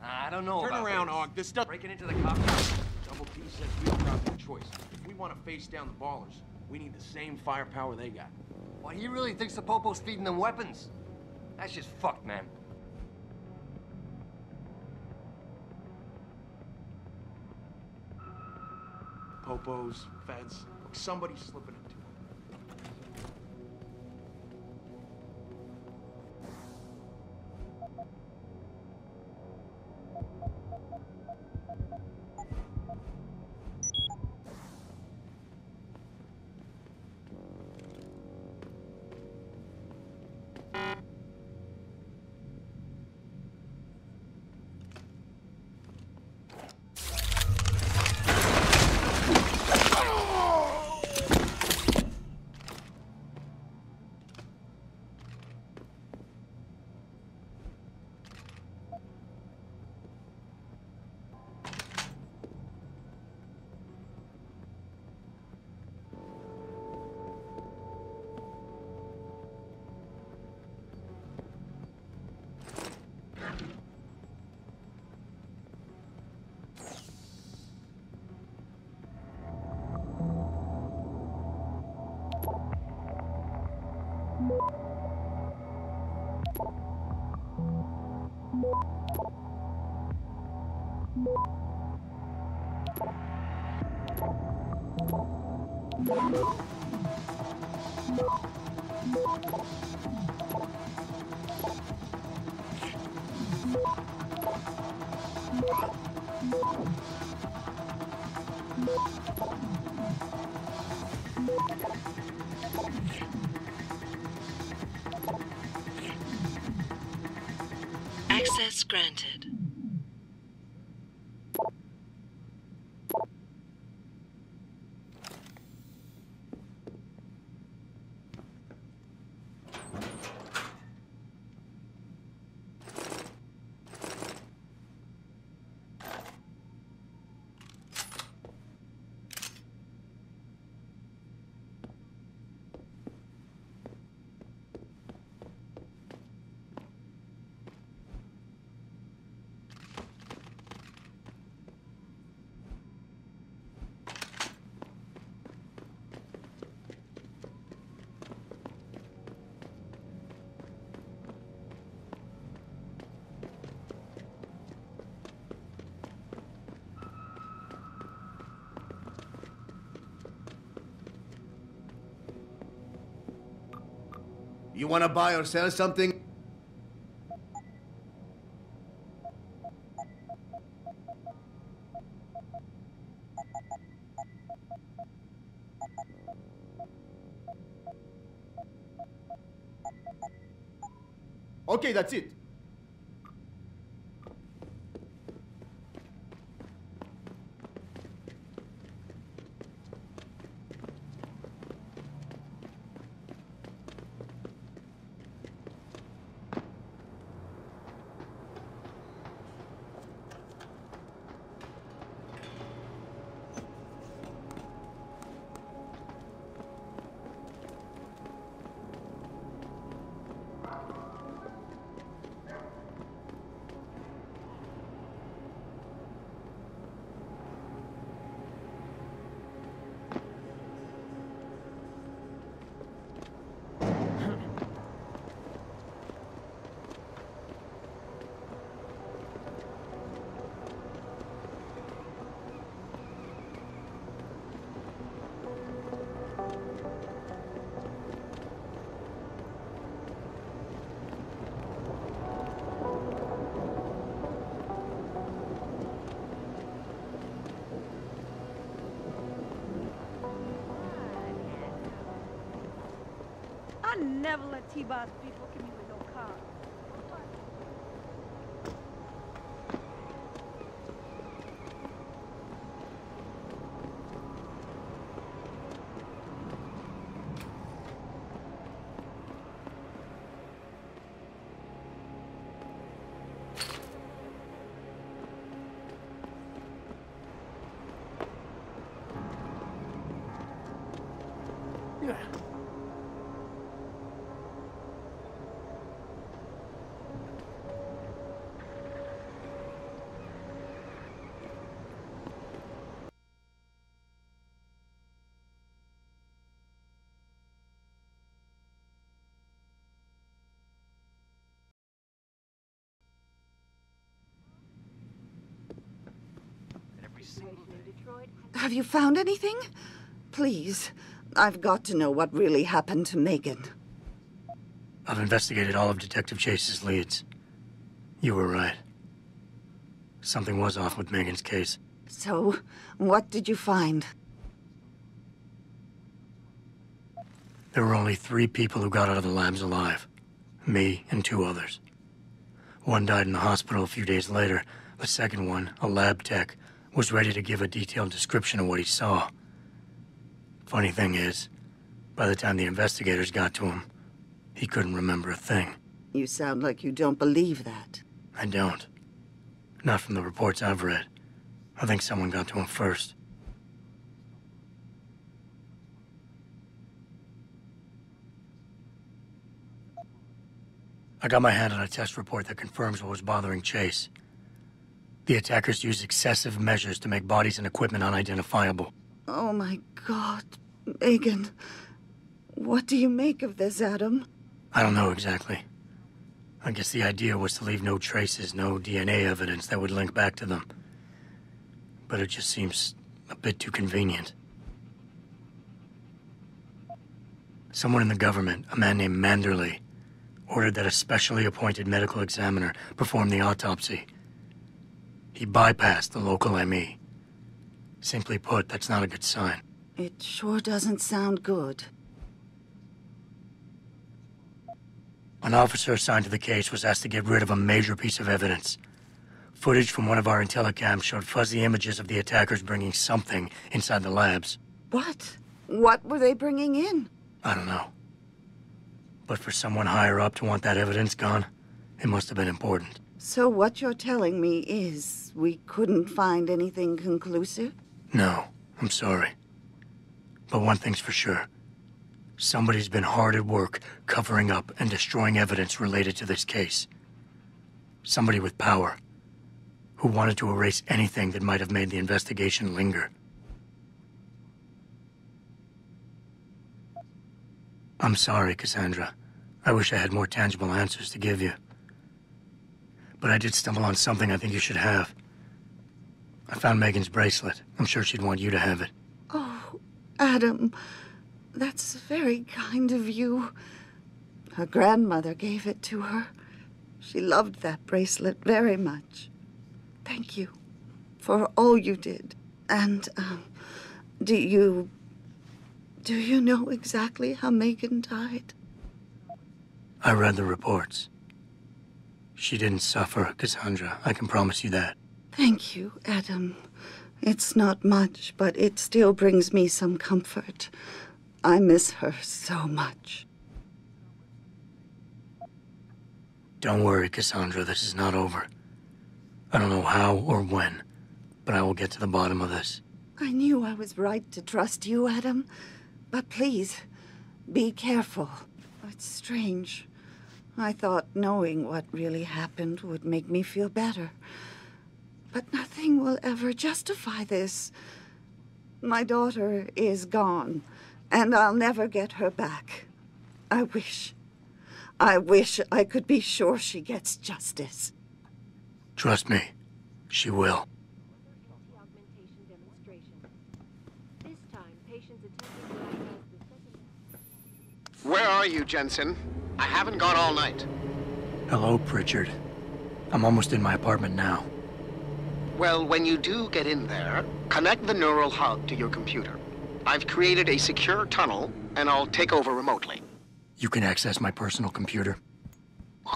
I don't know Turn about around, this. Og. This stuff... Breaking into the cop house. Double T says we don't have no choice. If we want to face down the ballers, we need the same firepower they got. Why, he really thinks the Popo's feeding them weapons? That's just fucked, man. Popos, feds, look, somebody's slipping into them. Access granted. You want to buy or sell something? Okay, that's it. I never let T-Boss people give me with no car. Have you found anything? Please, I've got to know what really happened to Megan. I've investigated all of Detective Chase's leads. You were right. Something was off with Megan's case. So, what did you find? There were only 3 people who got out of the labs alive. Me and 2 others. One died in the hospital a few days later. The second one, a lab tech, was ready to give a detailed description of what he saw. Funny thing is, by the time the investigators got to him, he couldn't remember a thing. You sound like you don't believe that. I don't. Not from the reports I've read. I think someone got to him first. I got my hand on a test report that confirms what was bothering Chase. The attackers used excessive measures to make bodies and equipment unidentifiable. Oh my God, Megan. What do you make of this, Adam? I don't know exactly. I guess the idea was to leave no traces, no DNA evidence that would link back to them. But it just seems a bit too convenient. Someone in the government, a man named Manderley, ordered that a specially appointed medical examiner perform the autopsy. He bypassed the local ME. Simply put, that's not a good sign. It sure doesn't sound good. An officer assigned to the case was asked to get rid of a major piece of evidence. Footage from one of our intellicams showed fuzzy images of the attackers bringing something inside the labs. What? What were they bringing in? I don't know. But for someone higher up to want that evidence gone, it must have been important. So what you're telling me is we couldn't find anything conclusive? No, I'm sorry. But one thing's for sure. Somebody's been hard at work covering up and destroying evidence related to this case. Somebody with power, who wanted to erase anything that might have made the investigation linger. I'm sorry, Cassandra. I wish I had more tangible answers to give you. But I did stumble on something I think you should have. I found Megan's bracelet. I'm sure she'd want you to have it. Oh, Adam, that's very kind of you. Her grandmother gave it to her. She loved that bracelet very much. Thank you for all you did. And, do you know exactly how Megan died? I read the reports. She didn't suffer, Cassandra. I can promise you that. Thank you, Adam. It's not much, but it still brings me some comfort. I miss her so much. Don't worry, Cassandra. This is not over. I don't know how or when, but I will get to the bottom of this. I knew I was right to trust you, Adam. But please, be careful. It's strange. I thought knowing what really happened would make me feel better. But nothing will ever justify this. My daughter is gone, and I'll never get her back. I wish I could be sure she gets justice. Trust me, she will. Where are you, Jensen? I haven't gone all night. Hello, Pritchard. I'm almost in my apartment now. Well, when you do get in there, connect the neural hub to your computer. I've created a secure tunnel, and I'll take over remotely. You can access my personal computer.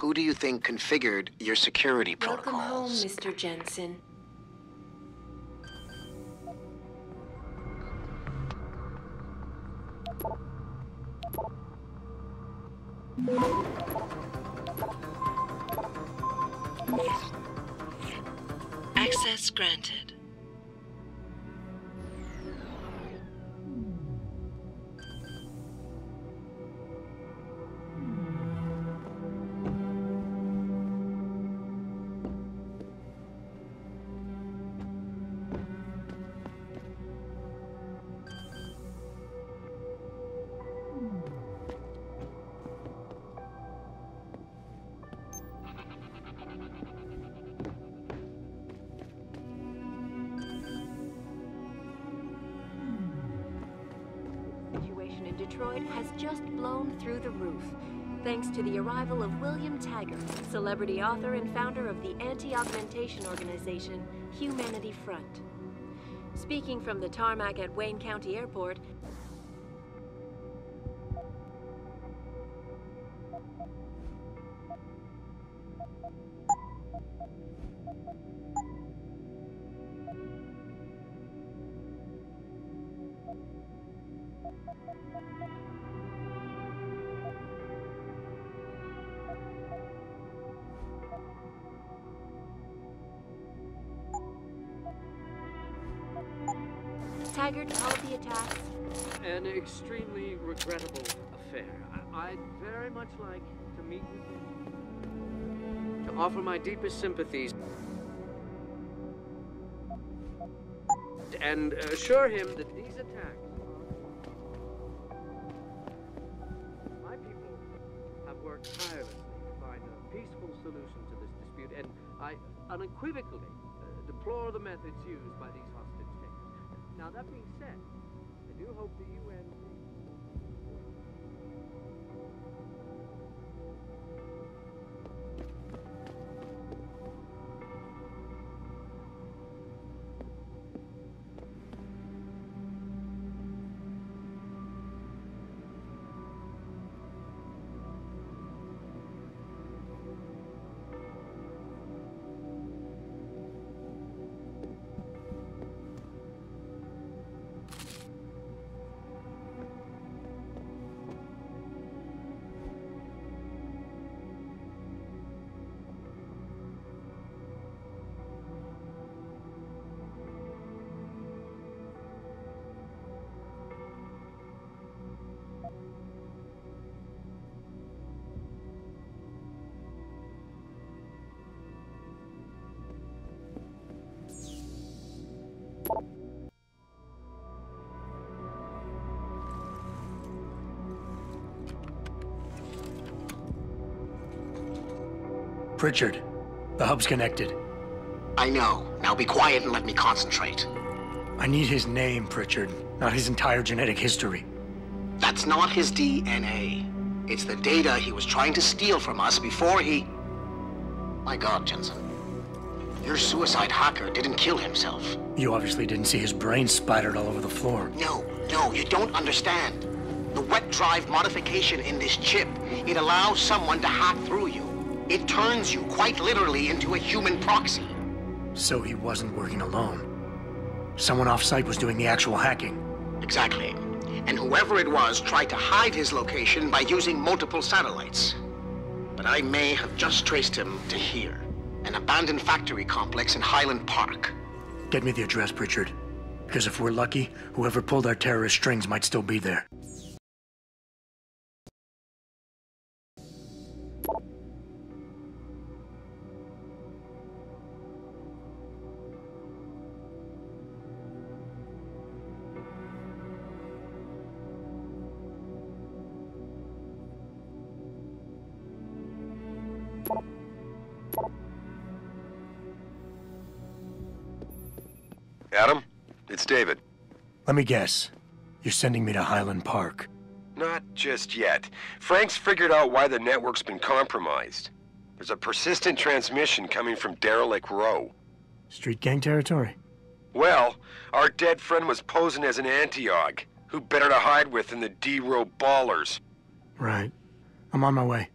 Who do you think configured your security Welcome protocols? home, Mr. Jensen. Access granted. Detroit has just blown through the roof, thanks to the arrival of William Taggart, celebrity author and founder of the anti-augmentation organization, Humanity Front. Speaking from the tarmac at Wayne County Airport, Taggart called the attacks an extremely regrettable affair. I'd very much like to meet with him, to offer my deepest sympathies, and assure him that these attacks, my people have worked tirelessly to find find a peaceful solution to this dispute, and I unequivocally deplore the methods used by these hostage takers. Now, that being said, I do hope the UN... Pritchard, the hub's connected. I know. Now be quiet and let me concentrate. I need his name, Pritchard, not his entire genetic history. That's not his DNA. It's the data he was trying to steal from us before he... My God, Jensen. Your suicide hacker didn't kill himself. You obviously didn't see his brain splattered all over the floor. No, you don't understand. The wet drive modification in this chip, it allows someone to hack through you. It turns you quite literally into a human proxy. So he wasn't working alone. Someone off-site was doing the actual hacking. Exactly. And whoever it was tried to hide his location by using multiple satellites. But I may have just traced him to here, an abandoned factory complex in Highland Park. Get me the address, Pritchard. Because if we're lucky, whoever pulled our terrorist strings might still be there. Adam, it's David. Let me guess. You're sending me to Highland Park. Not just yet. Frank's figured out why the network's been compromised. There's a persistent transmission coming from Derelict Row. Street gang territory? Well, our dead friend was posing as an anti-aug. Who better to hide with than the D-Row ballers? Right. I'm on my way.